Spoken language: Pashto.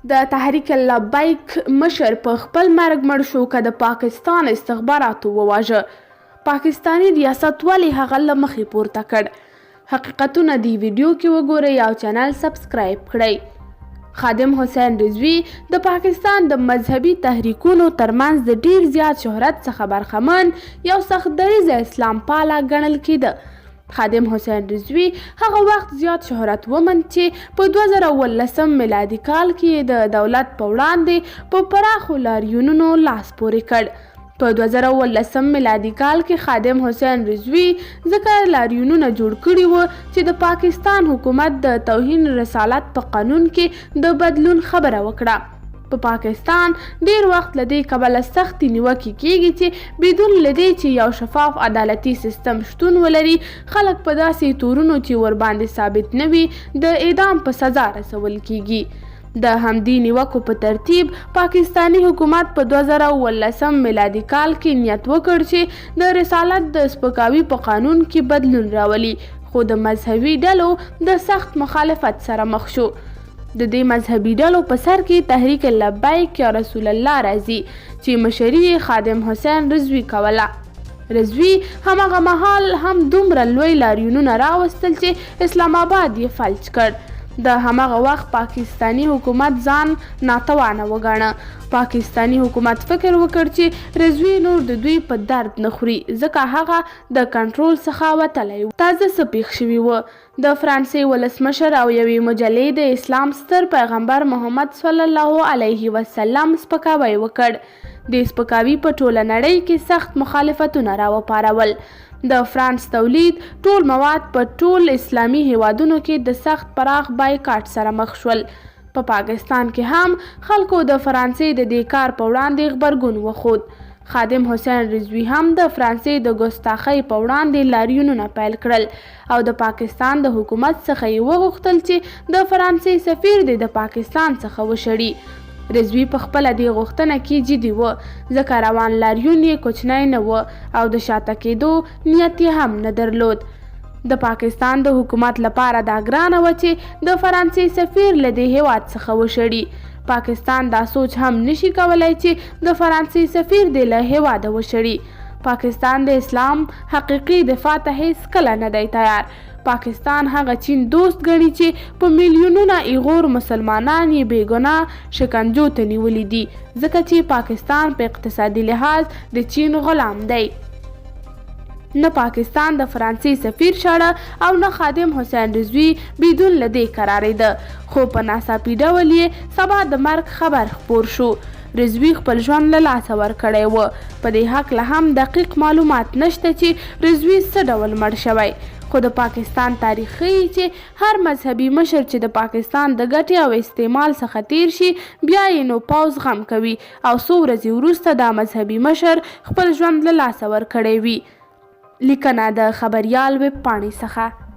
د تحریک لبیک مشر په خپل مرګ مړ شو که د پاکستان استخباراتو وواژه. پاکستانی ریاست ولې هغه له مخې پورته کړ؟ حقیقتونه دی ویډیو کې وګورئ او چینل سبسکرایب کړئ. خادم حسین رضوي د پاکستان د مذهبي تحریکونو ترمنځ د ډیر زیات شهرت څخه برخمن یو سخت دریځه اسلام پاله ګڼل کېده. خادم حسین رضوي هغه وخت زیات شهرت وموند چې په 2019 میلادي کال کې د دولت په وړاندې په پراخو لاریونونو لاس پورې کړ. په 2019 میلادي کال کې خادم حسین رضوي ځکه لاریونونه جوړ کړي وو چې د پاکستان حکومت د توهین رسالت په قانون کې د بدلون خبره وکړه. په پاکستان ډیر وخت له دې کبله سختې نیوکې کیږي چې بدون له دې چې یو شفاف عدالتي سیستم شتون ولري خلک په داسې تورونو چې ورباندې ثابت نه وي د اعدام په سزا رسول کیږي. د همدې نیوکو په ترتیب پاکستانی حکومت په 2019 میلادي کال کې نیت وکړ چې د رسالت د سپکاوي په قانون کې بدلون راولي، خو د مذهبي ډلو د سخت مخالفت سره مخ شو. د دې مذهبي ډلو په سر کې تحریک لبیک یا رسول الله راځي چې مشري خادم حسین رضوي کوله. رضوي هماغه مهال هم دومره لوی لاریونونه راوستل چې اسلام آباد یې فلج کړ. د هماغه وخت پاکستانی حکومت ځان ناتوانه وګاڼه. پاکستانی حکومت فکر وکړ چې رضوي نور د دوی په درد نه خوري ځکه هغه د کنټرول څخه وتلی و. تازه څه پیښ شوي وو. د فرانسې ولسمشر او یوې مجلې د اسلام ستر پیغمبر محمد صلی الله علیه وسلم سپکاوی وکړ. د سپکاوي په ټوله نړۍ کې سخت مخالفتونه راوپارول. د فرانس تولید ټول مواد په ټول اسلامي هیوادونو کې د سخت پراخ بایکاټ سره مخ شول. په پاکستان کې هم خلکو د فرانسې د دې کار په وړاندې غبرګون وښود. خادم حسین رضوي هم د فرانسې د ګستاخۍ په وړاندې لاریونونه پیل کړل او د پاکستان د حکومت څخه یې وغوښتل چې د فرانسې سفیر دې د پاکستان څخه وشړي. رضوي په خپله دې غوښتنه کې جدي و ځکه روان لاریون یې کوچنی نه و او د شاته کېدو نیت یې هم نه درلود. د پاکستان د حکومت لپاره دا ګرانه وه چې د فرانسې سفیر له دې هیواد څخه وشړي. پاکستان دا سوچ هم نشي کولی چې د فرانسې سفیر دې له هیواده وشړي. پاکستان د اسلام حقیقي دفاع ته هیڅ کله نه دی تیار. پاکستان هغه چین دوست ګڼي چې په میلیونونه ایغور مسلمانان یې بېګناه شکنجو ته نیولي دي ځکه چې پاکستان په اقتصادي لحاظ د چین غلام دی. نه پاکستان د فرانسې سفیر شړه او نه خادم حسین رضوي بدون له دې قرارېده، خو په ناڅاپي ډول یې سبا د مرګ خبر خپور شو. رضوي خپل ژوند له لاسه ورکړی و. په دې هکله هم دقیق معلومات نشته چې رضوي څه ډول مړ شوی، خو د پاکستان تاریخ ښیي چې هر مذهبي مشر چې د پاکستان د ګټې او استعمال څخه تیر شي بیا یې نو پوځ غم کوي او څو ورځې وروسته دا مذهبي مشر خپل ژوند له لاسه ورکړی وي. لیکنه د خبریال ویب پاڼې څخه.